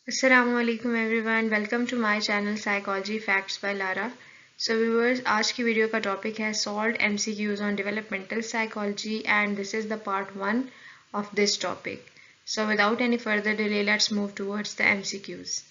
Assalamu alaikum everyone, welcome to my channel Psychology Facts by Lara. So viewers, आज की video का topic है solved MCQs on developmental psychology and this is the part 1 of this topic. So without any further delay, let's move towards the MCQs.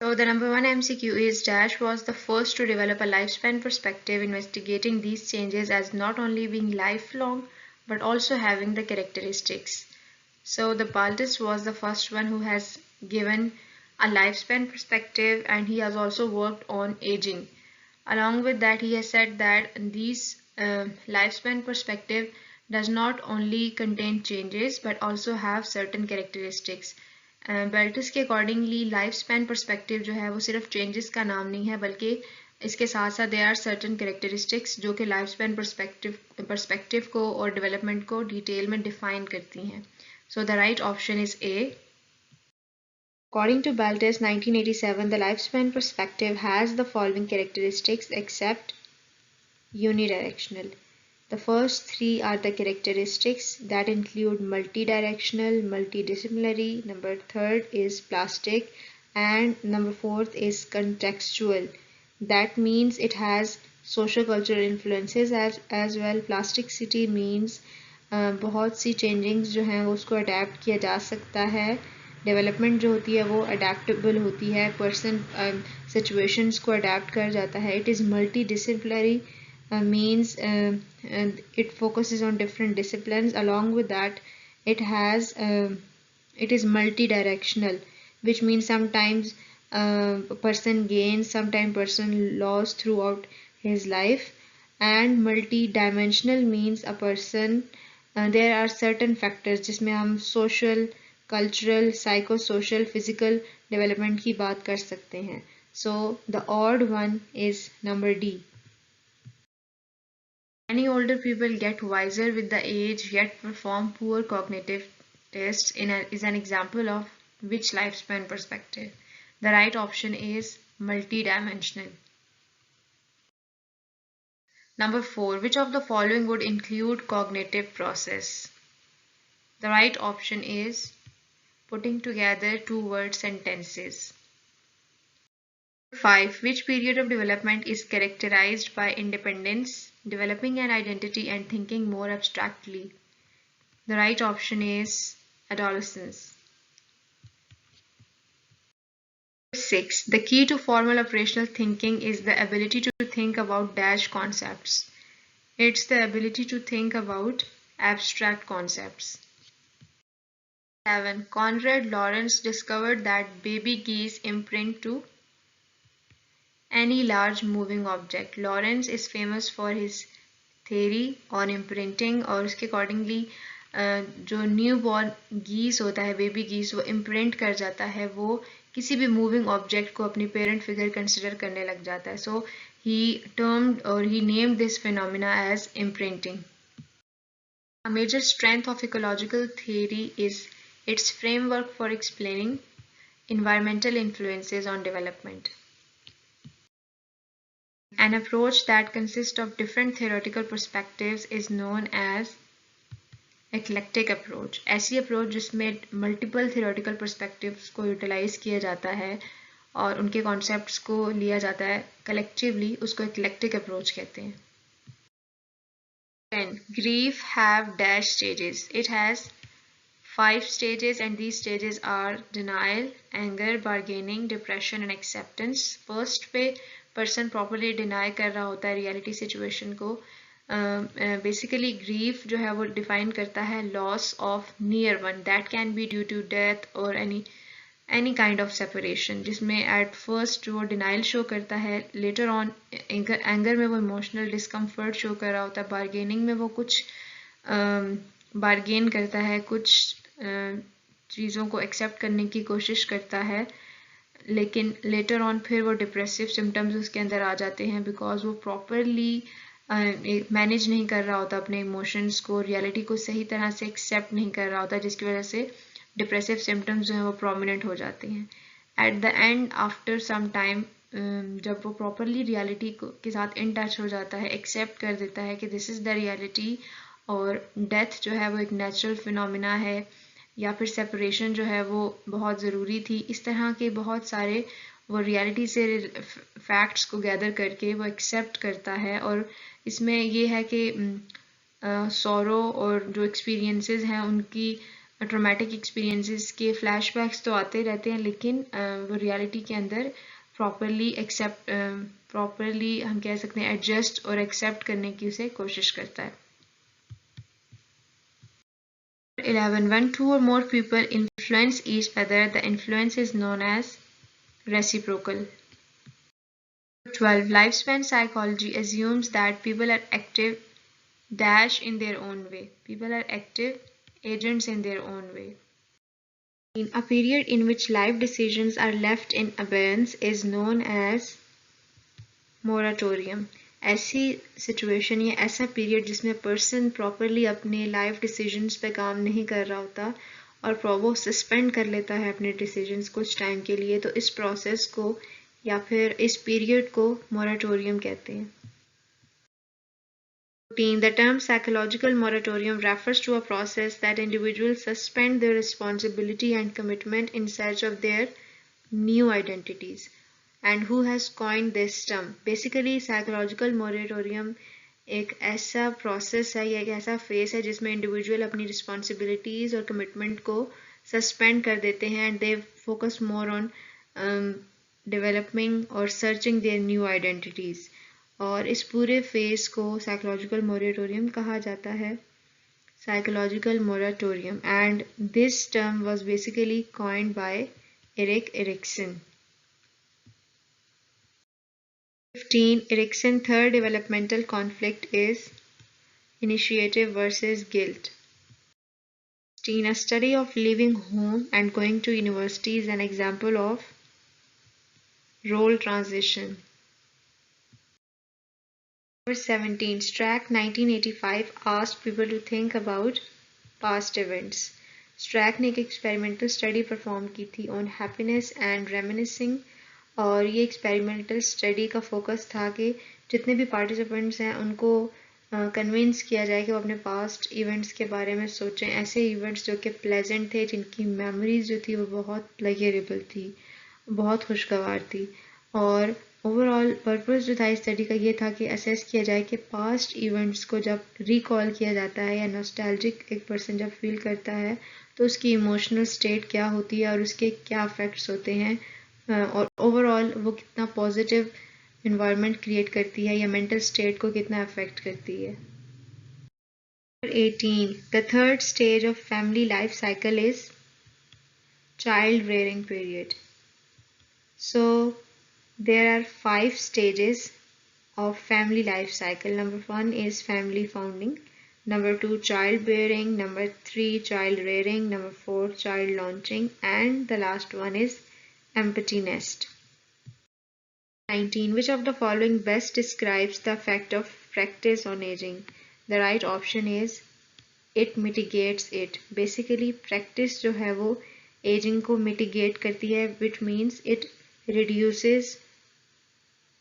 So the number 1 MCQ is Dash was the first to develop a lifespan perspective investigating these changes as not only being lifelong but also having the characteristics. So the Baltes was the first one who has given a lifespan perspective and he has also worked on aging. Along with that, he has said that these lifespan perspective does not only contain changes but also have certain characteristics. Baltes के accordingly lifespan perspective जो है वो सिर्फ changes का नाम नहीं है बल्कि इसके साथ साथ there are certain characteristics जो कि lifespan perspective को और development को detail में define करती हैं. So the right option is A. According to Baltes 1987, the lifespan perspective has the following characteristics except unidirectional. The first three are the characteristics that include multidirectional, multidisciplinary, number third is plastic, and number fourth is contextual. That means it has socio-cultural influences as well. Plasticity means बहुत सी changings जो हैं वो उसको adapt किया जा सकता है. Development जो होती है वो अडेप्टेबल होती है, पर्सन सिचुएशंस को अडेप्ट कर जाता है. It is multi disciplinary means it focuses on different disciplines. Along with that, it is multi-directional, which means sometimes a person gains, sometimes person loses throughout his life. And multi-dimensional means a person there are certain factors जिसमें हम social, cultural, psychosocial, physical development की बात कर सकते हैं. So the odd one is number D. Many older people get wiser with the age yet perform poor cognitive tests is an example of which lifespan perspective. The right option is multidimensional. Number 4. Which of the following would include cognitive process? The right option is putting together two-word sentences. 5. Which period of development is characterized by independence, developing an identity and thinking more abstractly? The right option is adolescence. 6. The key to formal operational thinking is the ability to think about dash concepts. It's the ability to think about abstract concepts. 7. Konrad Lorenz discovered that baby geese imprint to any large moving object. Lorenz is famous for his theory on imprinting और उसके accordingly जो newborn गीस होता है, baby गीस, वो imprint कर जाता है, वो किसी भी मूविंग ऑब्जेक्ट को अपनी पेरेंट फिगर कंसिडर करने लग जाता है. सो he named this phenomena as imprinting. A major strength of ecological theory is its framework for explaining environmental influences on development. An approach that consists of different theoretical perspectives is known as eclectic approach. ऐसी approach जिसमें multiple theoretical perspectives को utilise किया जाता है और उनके concepts को लिया जाता है कलेक्टिवली, उसको eclectic approach कहते हैं. 10. Grief have dash stages. It has 5 stages and these stages are denial, anger, bargaining, depression and acceptance. First पे person properly deny कर रहा होता है reality situation को. Basically grief जो है वो define करता है loss of near one that can be due to death or any kind of separation, जिसमें at first वो denial show करता है, later on anger में वो emotional discomfort show कर रहा होता है, bargaining में वो कुछ bargain करता है, कुछ चीज़ों को accept करने की कोशिश करता है, लेकिन later on फिर वो depressive symptoms उसके अंदर आ जाते हैं because वो properly मैनेज नहीं कर रहा होता अपने इमोशंस को, रियलिटी को सही तरह से एक्सेप्ट नहीं कर रहा होता, जिसकी वजह से डिप्रेसिव सिम्टम्स जो हैं वो प्रोमिनेंट हो जाते हैं. At the end after some time जब वो प्रॉपरली रियलिटी के साथ इन टच हो जाता है, एक्सेप्ट कर देता है कि दिस इज़ द रियलिटी और डेथ जो है वो एक नेचुरल फिनोमिना है, या फिर सेपरेशन जो है वो बहुत ज़रूरी थी। इस तरह के बहुत सारे वो रियलिटी से फैक्ट्स को गैदर करके वो एक्सेप्ट करता है। और इसमें ये है कि सौरो और जो एक्सपीरियंसेस हैं उनकी ट्रॉमेटिक एक्सपीरियंसेस के फ्लैशबैक्स तो आते रहते हैं, लेकिन वो रियलिटी के अंदर प्रॉपरली हम कह सकते हैं एडजस्ट और एक्सेप्ट करने की उसे कोशिश करता है। 11. When two or more people influence each other, the influence is known as reciprocal. 12. Lifespan psychology assumes that people are active dash in their own way. People are active agents in their own way. In a period in which life decisions are left in abeyance is known as moratorium. ऐसी situation या ऐसा period जिसमें person properly अपने life decisions पे काम नहीं कर रहा होता और वो सस्पेंड कर लेता है अपने डिसीजंस कुछ टाइम के लिए, तो इस प्रोसेस को या फिर इस पीरियड को मोराटोरियम कहते हैं। The term psychological moratorium refers to a process that individuals suspend their responsibility and commitment in search of their new identities. And who has coined this term? Basically, psychological moratorium एक ऐसा process है या एक ऐसा face है जिसमें individual अपनी responsibilities और कमिटमेंट को सस्पेंड कर देते हैं and they focus more on developing और सर्चिंग देयर न्यू आइडेंटिटीज। और इस पूरे फेज को साइकोलॉजिकल मोरेटोरियम कहा जाता है, psychological moratorium, and this term was basically coined bye Erikson. 15. Erikson third developmental conflict is initiative versus guilt. 16. A study of leaving home and going to university is an example of role transition. Number 17. Strack 1985 asked people to think about past events. Strack ने एक experimental study perform की थी on happiness and reminiscing, और ये experimental study का focus था कि जितने भी participants हैं उनको convince किया जाए कि वो अपने past events के बारे में सोचें, ऐसे events जो कि pleasant थे, जिनकी memories जो थी वो बहुत pleasurable थी, बहुत खुशगवार थी। और ओवरऑल पर्पस जो था इस स्टडी का ये था कि असेस किया जाए कि पास्ट इवेंट्स को जब रिकॉल किया जाता है या नॉस्टैल्जिक एक पर्सन जब फील करता है तो उसकी इमोशनल स्टेट क्या होती है और उसके क्या इफेक्ट्स होते हैं, और ओवरऑल वो कितना पॉजिटिव इन्वायरमेंट क्रिएट करती है या मेंटल स्टेट को कितना अफेक्ट करती है। 18. The third stage of family life cycle is child rearing period. So there are 5 stages of family life cycle. Number 1 is family founding. Number 2, childbearing. Number 3, child rearing. Number 4, child launching. And the last one is empty nest. 19. Which of the following best describes the effect of practice on aging? The right option is it mitigates it. Basically, practice जो है वो aging को mitigate करती है, which means it reduces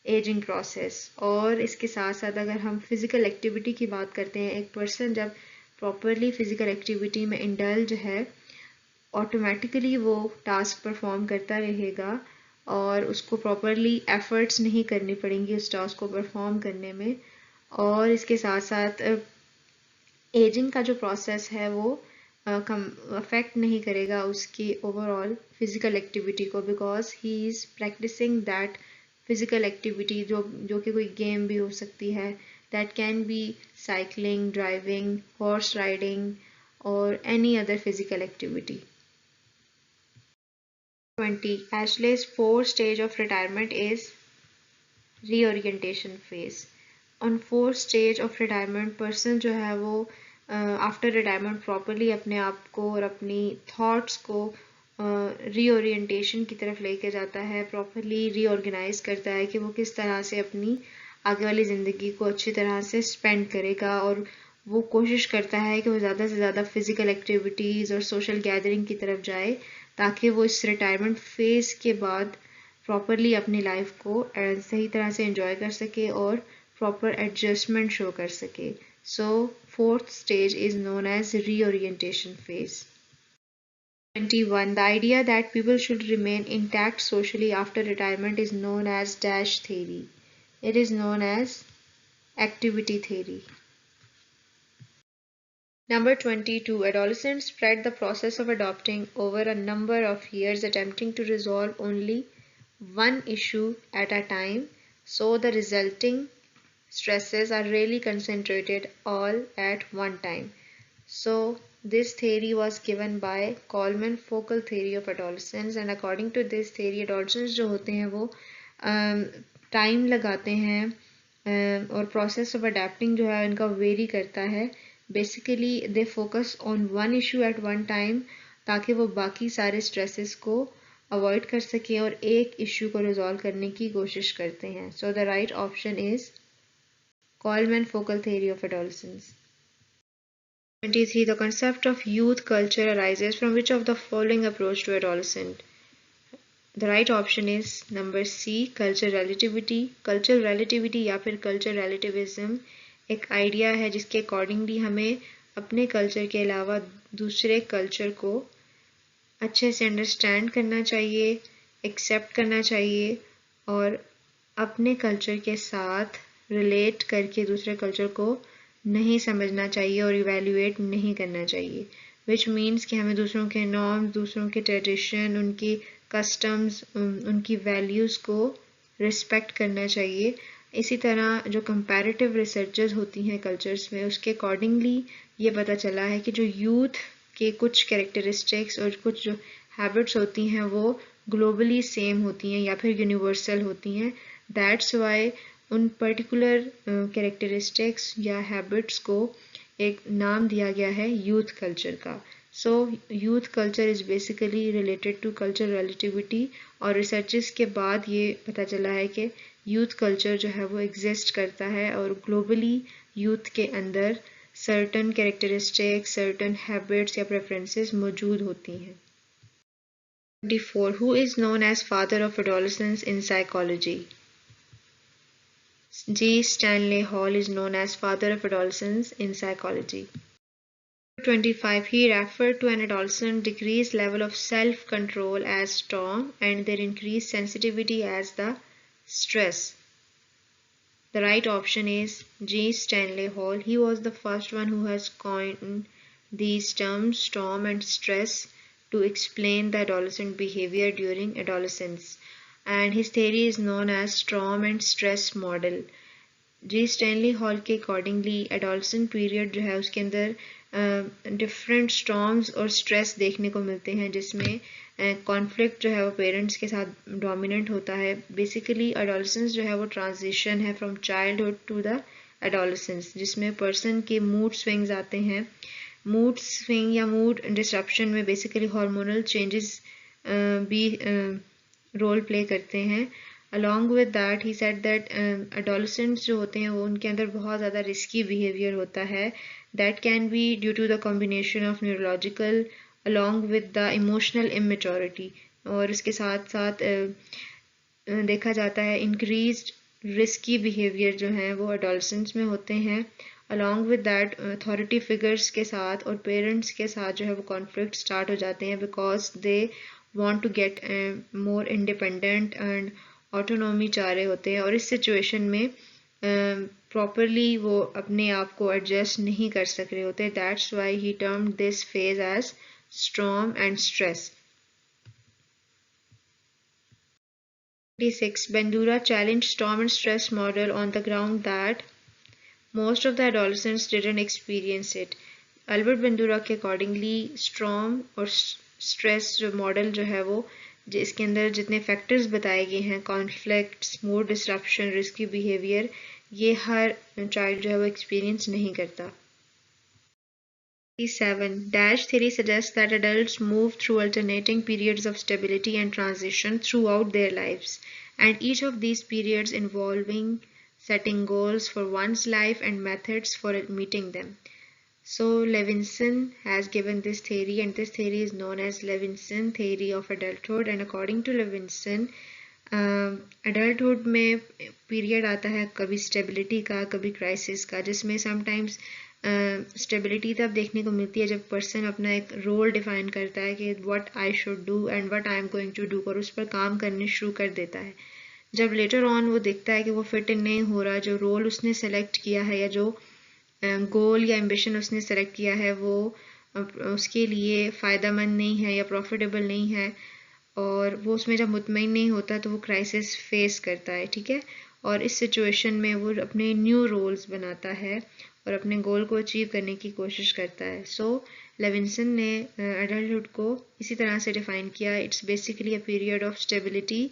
ageing process. और इसके साथ साथ अगर हम फिज़िकल एक्टिविटी की बात करते हैं, एक पर्सन जब प्रॉपरली फिज़िकल एक्टिविटी में इंडल्ज है ऑटोमेटिकली वो टास्क परफॉर्म करता रहेगा और उसको प्रॉपरली एफर्ट्स नहीं करनी पड़ेंगी उस टास्क को परफॉर्म करने में। और इसके साथ साथ एजिंग का जो प्रोसेस है वो अफेक्ट नहीं करेगा उसकी ओवरऑल फिज़िकल एक्टिविटी को, because he is practicing that physical activity जो कि कोई गेम भी हो सकती है, that can be cycling, driving, horse riding और any other physical activity. 20. Atchley's fourth stage of retirement is reorientation phase. On fourth stage of retirement, person जो है वो आफ्टर रिटायरमेंट प्रॉपरली अपने आप को और अपनी थॉट्स को रीओरिएंटेशन की तरफ लेके जाता है, प्रॉपरली रीऑर्गेनाइज करता है कि वो किस तरह से अपनी आगे वाली ज़िंदगी को अच्छी तरह से स्पेंड करेगा, और वो कोशिश करता है कि वो ज़्यादा से ज़्यादा फिज़िकल एक्टिविटीज़ और सोशल गैदरिंग की तरफ जाए ताकि वो इस रिटायरमेंट फेज़ के बाद प्रॉपरली अपनी लाइफ को सही तरह से एंजॉय कर सके और प्रॉपर एडजस्टमेंट शो कर सके। So fourth stage is known as reorientation phase. 21. The idea that people should remain intact socially after retirement is known as dash theory. It is known as activity theory. Number 22. Adolescents spread the process of adopting over a number of years, attempting to resolve only one issue at a time, so the resulting stresses are really concentrated all at one time. So this theory was given by Coleman focal theory of adolescence, and according to this theory adolescents जो होते हैं वो time लगाते हैं और process of adapting जो है इनका वेरी करता है. Basically they focus on one issue at one time ताकि वो बाकी सारे स्ट्रेसेस को अवॉइड कर सकें और एक इशू को रिजॉल्व करने की कोशिश करते हैं. So the right option is Coleman focal theory of adolescence. 23. The concept of youth culture arises from which of the following approach to adolescent? The right option is number C, cultural relativity. Cultural relativity या फिर cultural relativism एक idea है जिसके accordingly हमें अपने culture के अलावा दूसरे कल्चर को अच्छे से अंडरस्टैंड करना चाहिए, एक्सेप्ट करना चाहिए और अपने कल्चर के साथ रिलेट करके दूसरे कल्चर को नहीं समझना चाहिए और इवैल्यूएट नहीं करना चाहिए. विच मीन्स कि हमें दूसरों के नॉर्म्स, दूसरों के ट्रेडिशन, उनकी कस्टम्स, उनकी वैल्यूज़ को रिस्पेक्ट करना चाहिए. इसी तरह जो कंपैरेटिव रिसर्चेस होती हैं कल्चर्स में उसके अकॉर्डिंगली ये पता चला है कि जो यूथ के कुछ कैरेक्टरिस्टिक्स और कुछ जो हैबिट्स होती हैं वो ग्लोबली सेम होती हैं या फिर यूनिवर्सल होती हैं. दैट्स वाई उन पर्टिकुलर कैरेक्टरिस्टिक्स या हैबिट्स को एक नाम दिया गया है यूथ कल्चर का. So youth culture is basically related to culture relativity और रिसर्चेस के बाद ये पता चला है कि यूथ कल्चर जो है वो एग्जिस्ट करता है और ग्लोबली यूथ के अंदर सर्टन कैरेक्टरिस्टिक्स, सर्टन हैबिट्स या प्रेफरेंसेस मौजूद होती हैं. 24. Who is known as father of adolescence in psychology? G. Stanley Hall is known as father of adolescence in psychology. 25. He referred to an adolescent decreased level of self-control as storm and their increased sensitivity as the stress. The right option is G. Stanley Hall. He was the first one who has coined these terms storm and stress to explain the adolescent behavior during adolescence, and his theory is known as storm and stress model. G. Stanley Hall के accordingly adolescent period जो है उसके अंदर different storms और stress देखने को मिलते हैं जिसमें कॉन्फ्लिक्ट जो है वो पेरेंट्स के साथ डोमिनेंट होता है. बेसिकली एडोलेसेंस जो है वो ट्रांजिशन है from childhood to the adolescence जिसमें पर्सन के मूड स्विंग्स आते हैं. मूड स्विंग या मूड डिसरप्शन में बेसिकली हार्मोनल चेंजेस भी रोल प्ले करते हैं. Along with that he said that adolescents जो होते हैं वो उनके अंदर बहुत ज़्यादा रिस्की बिहेवियर होता है. That can be due to the combination of neurological along with the emotional immaturity और इसके साथ साथ देखा जाता है इंक्रीज्ड रिस्की बिहेवियर जो हैं वो एडोलेसेंट्स में होते हैं. Along with that authority figures के साथ और पेरेंट्स के साथ जो है वो कॉन्फ्लिक्ट स्टार्ट हो जाते हैं because they want to get more independent and autonomy चाह रहे होते हैं और इस सिचुएशन में प्रॉपरली वो अपने आप को एडजस्ट नहीं कर सक रहे होते. That's why he termed this phase as storm and stress. 26. Bandura challenged storm and stress model on the ground that most of the adolescents didn't experience it. Albert Bandura के accordingly storm और stress जो model जो है वो जिसके अंदर जितने factors बताए गए हैं conflicts, mood disruption, risky behavior ये हर child जो है वो experience नहीं करता. 7. Dash theory suggests that adults move through alternating periods of stability and transition throughout their lives, and each of these periods involving setting goals for one's life and methods for meeting them. So Levinson has given this theory, and this theory is known as Levinson theory of adulthood. And according to Levinson, adulthood में period आता है कभी stability का, कभी crisis का, जिसमें sometimes stability तब देखने को मिलती है जब पर्सन अपना एक रोल डिफाइन करता है कि what I should do and what I am going to do, और उस पर काम करने शुरू कर देता है। जब लेटर ऑन वो देखता है कि वो फिट इन नहीं हो रहा, जो रोल उसने सेलेक्ट किया है या जो गोल या एम्बिशन उसने सेलेक्ट किया है वो उसके लिए फ़ायदेमंद नहीं है या प्रॉफिटेबल नहीं है, और वो उसमें जब मुतमईन नहीं होता तो वो क्राइसिस फेस करता है, ठीक है। और इस सिचुएशन में वो अपने न्यू रोल्स बनाता है और अपने गोल को अचीव करने की कोशिश करता है। सो लेविंसन ने एडल्टहुड को इसी तरह से डिफ़ाइन किया, it's basically a period of stability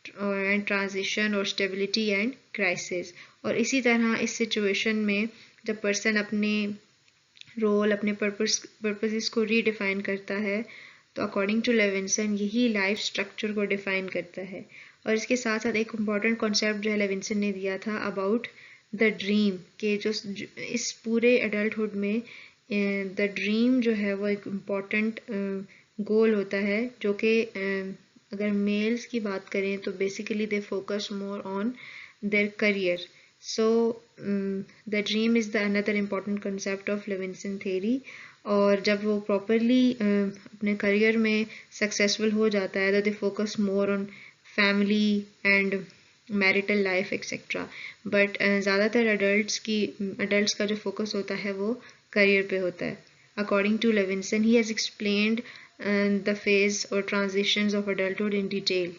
and transition और स्टेबिलिटी एंड क्राइसिस। और इसी तरह इस सिचुएशन में जब पर्सन अपने रोल, अपने पर्पसेस को रीडिफाइन करता है, तो अकॉर्डिंग टू लेविंसन यही लाइफ स्ट्रक्चर को डिफाइन करता है। और इसके साथ साथ एक इम्पॉर्टेंट कॉन्सेप्ट जो है लेविंसन ने दिया था अबाउट द ड्रीम, के जो इस पूरे एडल्टहुड में द ड्रीम जो है वो एक इम्पॉर्टेंट गोल होता है, जो कि अगर मेल्स की बात करें तो basically they focus more on their career. So the dream is the another important concept of Levinson theory। और जब वो प्रॉपरली अपने करियर में सक्सेसफुल हो जाता है तो they focus more on family and marital life etcetera. But ज़्यादातर अडल्ट्स का जो फोकस होता है वो करियर पे होता है। According to Levinson he has explained the phase और transitions of adulthood in detail.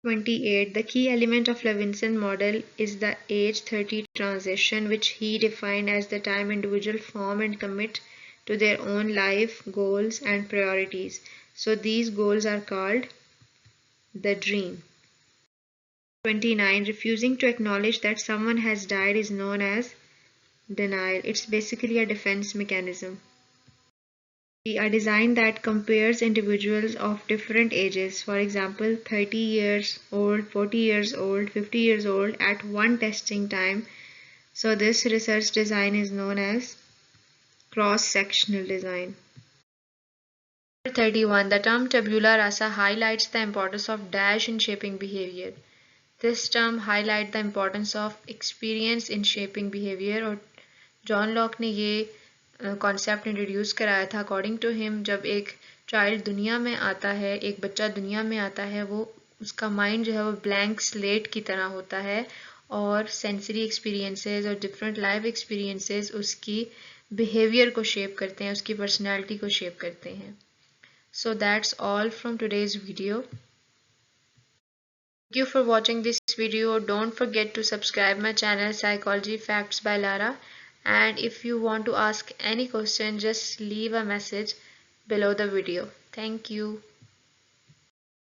28. The key element of Levinson model is the age 30 transition, which he defined as the time individuals form and commit to their own life goals and priorities. So these goals are called the dream. 29. Refusing to acknowledge that someone has died is known as denial. It's basically a defense mechanism. A design that compares individuals of different ages, for example 30 years old, 40 years old, 50 years old at one testing time. So this research design is known as cross-sectional design. 31. The term tabula rasa highlights the importance of dash in shaping behavior. This term highlights the importance of experience in shaping behavior, और John Locke ने ये concept introduce कराया था। According to him जब एक child दुनिया में आता है, एक बच्चा दुनिया में आता है, वो उसका माइंड जो है वो ब्लैंक स्लेट की तरह होता है, और सेंसरी एक्सपीरियंसेस और डिफरेंट लाइफ एक्सपीरियंसेस उसकी बिहेवियर को शेप करते हैं, उसकी पर्सनैलिटी को शेप करते हैं। So that's all from today's video. Thank you for watching this video. Don't forget to subscribe my channel Psychology Facts by Lara. And if you want to ask any question, just leave a message below the video. Thank you.